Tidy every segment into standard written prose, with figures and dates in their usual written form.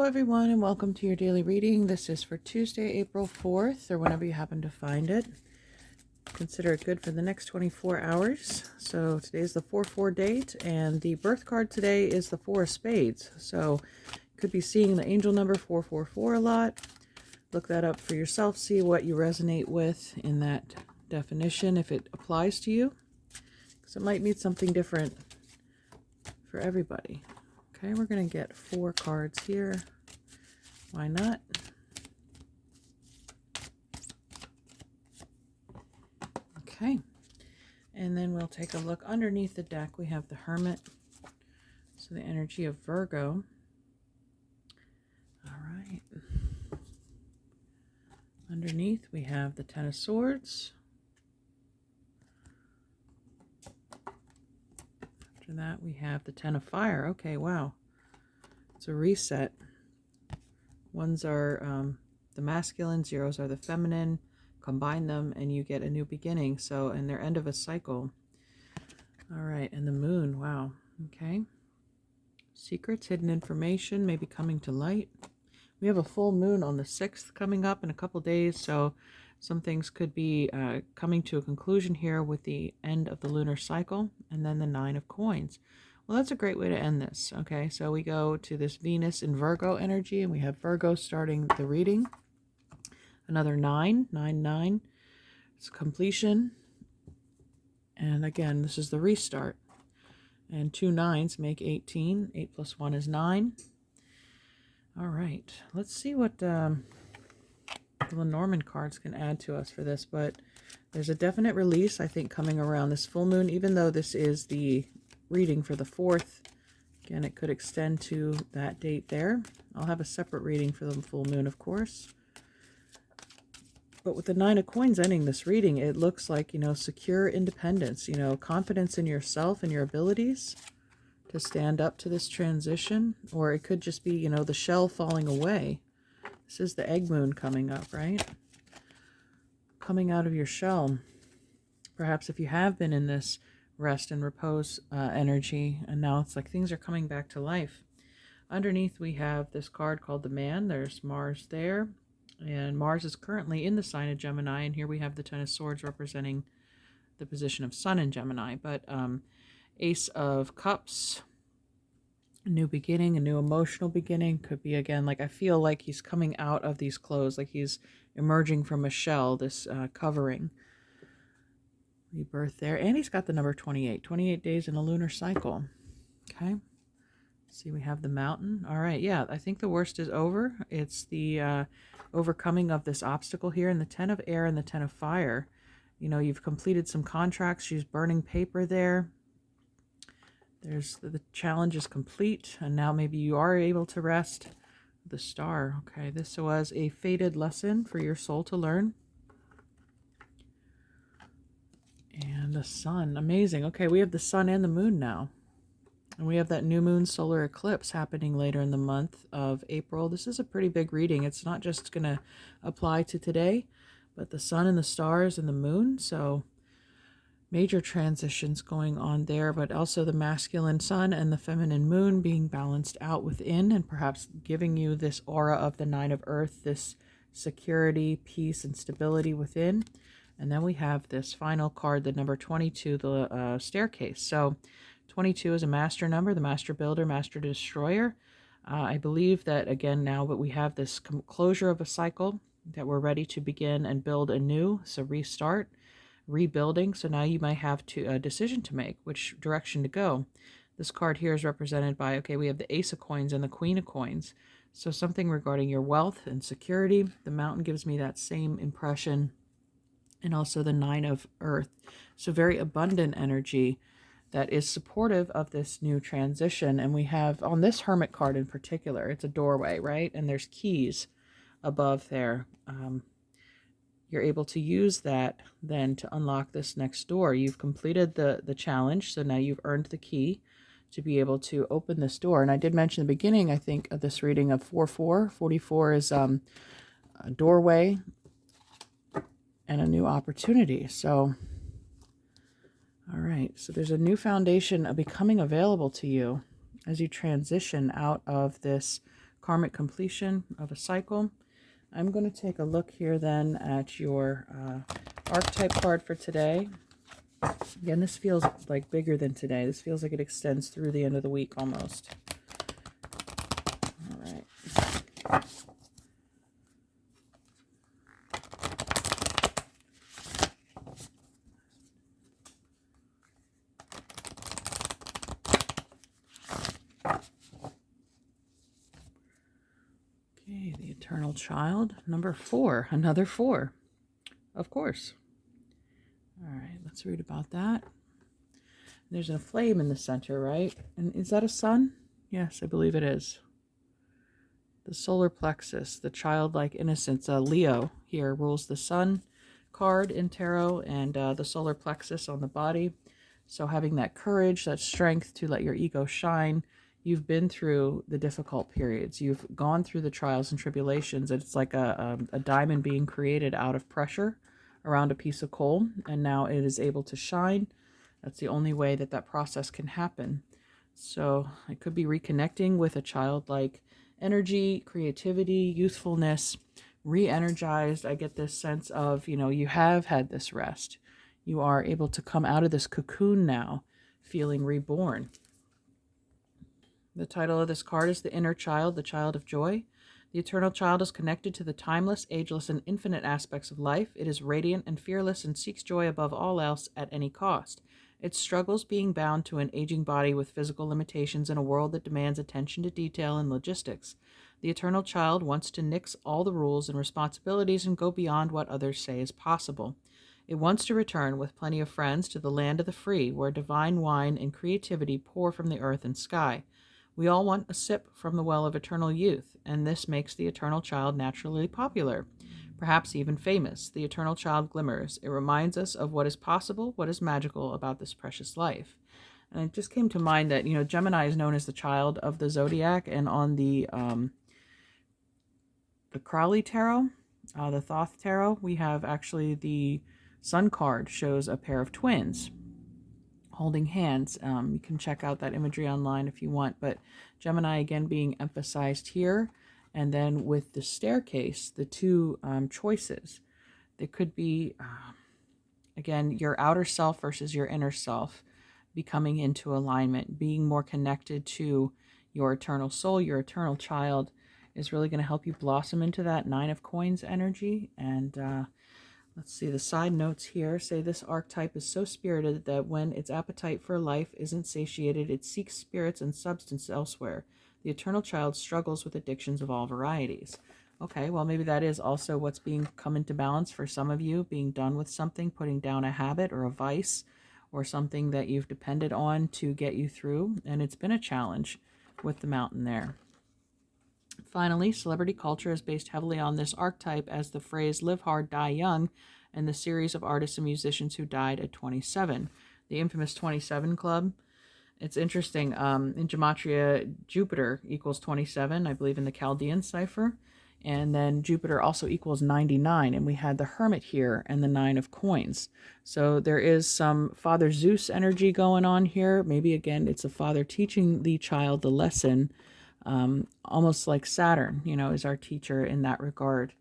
everyone, and welcome to your daily reading. This is for Tuesday, April 4th, or whenever you happen to find it. Consider it good for the next 24 hours. So today is the 4/4 date, and the birth card today is the Four of Spades. So you could be seeing the angel number 444 a lot. Look that up for yourself. See what you resonate with in that definition, if it applies to you, because it might mean something different for everybody. Okay, we're going to get 4 cards here. Why not? Okay, and then we'll take a look underneath the deck. We have the Hermit, so the energy of Virgo. All right. Underneath we have the Ten of Swords. After that we have the Ten of Fire. Okay, wow. It's a reset. Ones are the masculine, zeros are the feminine. Combine them and you get a new beginning. So, and they're end of a cycle. All right, and the Moon. Wow. Okay. Secrets, hidden information, maybe coming to light. We have a full moon on the 6th coming up in a couple days, so some things could be coming to a conclusion here with the end of the lunar cycle, and then the 9 of Coins. Well, that's a great way to end this. Okay, so we go to this Venus in Virgo energy, and we have Virgo starting the reading. Another 9, 9, 9. It's completion. And again, this is the restart. And 2 9s make 18. 8 plus 1 is 9. All right, let's see what the Lenormand cards can add to us for this. But there's a definite release, I think, coming around this full moon, even though this is the reading for the 4th. Again, it could extend to that date there. I'll have a separate reading for the full moon, of course. But with the 9 of Coins ending this reading, it looks like, secure independence, confidence in yourself and your abilities to stand up to this transition. Or it could just be, the shell falling away. This is the egg moon coming up, right? Coming out of your shell. Perhaps if you have been in this rest and repose energy, and now it's like things are coming back to life. Underneath we have this card called the Man. There's Mars there. And Mars is currently in the sign of Gemini, and here we have the Ten of Swords representing the position of Sun in Gemini. But Ace of Cups, a new beginning, a new emotional beginning. Could be, again, like I feel like he's coming out of these clothes, like he's emerging from a shell, this covering. Rebirth there. And he's got the number 28. 28 days in a lunar cycle. Okay. See, we have the Mountain. All right, yeah, I think the worst is over. It's the overcoming of this obstacle here, and the 10 of Air and the 10 of Fire. You've completed some contracts. She's burning paper there. There's the challenge is complete, and now maybe you are able to rest. The Star. Okay, this was a fated lesson for your soul to learn. And the Sun. Amazing. Okay, we have the Sun and the Moon now. And we have that new moon solar eclipse happening later in the month of April. This is a pretty big reading. It's not just going to apply to today, but the sun and the stars and the moon. So major transitions going on there, but also the masculine sun and the feminine moon being balanced out within, and perhaps giving you this aura of the 9 of Earth, this security, peace, and stability within. And then we have this final card, the number 22, the staircase. So 22 is a master number, the master builder, master destroyer. I believe that, again, now that we have this closure of a cycle, that we're ready to begin and build anew. So restart, rebuilding. So now you might have a decision to make, which direction to go. This card here is represented by, okay, we have the Ace of Coins and the Queen of Coins. So something regarding your wealth and security. The Mountain gives me that same impression. And also the 9 of Earth. So very abundant energy that is supportive of this new transition. And we have on this Hermit card in particular, it's a doorway, right? And there's keys above there. You're able to use that then to unlock this next door. You've completed the challenge, so now you've earned the key to be able to open this door. And I did mention in the beginning, I think, of this reading of 4/4. 44 is a doorway and a new opportunity. So all right, so there's a new foundation becoming available to you as you transition out of this karmic completion of a cycle. I'm going to take a look here then at your archetype card for today. Again, this feels like bigger than today. This feels like it extends through the end of the week almost. All right. Okay, the Eternal Child, number 4, another 4, of course. All right, let's read about that. There's a flame in the center, right? And is that a sun? Yes, I believe it is. The solar plexus, the childlike innocence. Leo here rules the sun card in tarot, and the solar plexus on the body. So having that courage, that strength to let your ego shine. You've been through the difficult periods. You've gone through the trials and tribulations. It's like a diamond being created out of pressure around a piece of coal, and now it is able to shine. That's the only way that that process can happen. So it could be reconnecting with a childlike energy, creativity, youthfulness, re-energized. I get this sense of, you have had this rest. You are able to come out of this cocoon now, feeling reborn. The title of this card is The Inner Child, the Child of Joy. The Eternal Child is connected to the timeless, ageless, and infinite aspects of life. It is radiant and fearless and seeks joy above all else at any cost. It struggles being bound to an aging body with physical limitations in a world that demands attention to detail and logistics. The Eternal Child wants to nix all the rules and responsibilities and go beyond what others say is possible. It wants to return with plenty of friends to the land of the free, where divine wine and creativity pour from the earth and sky. We all want a sip from the well of eternal youth, and this makes the Eternal Child naturally popular, perhaps even famous. The Eternal Child glimmers. It reminds us of what is possible, what is magical about this precious life. And it just came to mind that, Gemini is known as the child of the zodiac, and on the Crowley Tarot, the Thoth Tarot, we have actually the Sun card shows a pair of twins holding hands. You can check out that imagery online if you want, but Gemini again being emphasized here. And then with the staircase, the two choices, there could be, again, your outer self versus your inner self becoming into alignment, being more connected to your eternal soul. Your eternal child is really going to help you blossom into that 9 of Coins energy. And let's see, the side notes here say this archetype is so spirited that when its appetite for life isn't satiated, it seeks spirits and substance elsewhere. The Eternal Child struggles with addictions of all varieties. Okay, well, maybe that is also what's being come into balance for some of you, being done with something, putting down a habit or a vice or something that you've depended on to get you through. And it's been a challenge with the mountain there. Finally, celebrity culture is based heavily on this archetype, as the phrase live hard, die young, and the series of artists and musicians who died at 27. The infamous 27 Club. It's interesting. In Gematria, Jupiter equals 27, I believe, in the Chaldean cipher. And then Jupiter also equals 99. And we had the Hermit here and the 9 of Coins. So there is some Father Zeus energy going on here. Maybe, again, it's a father teaching the child the lesson. Almost like Saturn, is our teacher in that regard.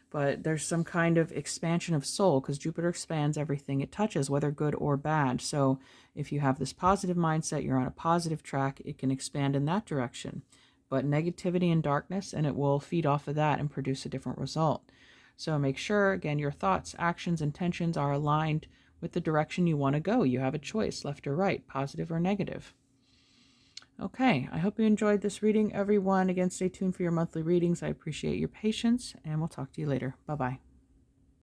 But there's some kind of expansion of soul, because Jupiter expands everything it touches, whether good or bad. So if you have this positive mindset, you're on a positive track, it can expand in that direction. But negativity and darkness, and it will feed off of that and produce a different result. So make sure, again, your thoughts, actions, intentions are aligned with the direction you want to go. You have a choice, left or right, positive or negative. Okay, I hope you enjoyed this reading, everyone. Again, stay tuned for your monthly readings. I appreciate your patience, and we'll talk to you later. Bye-bye.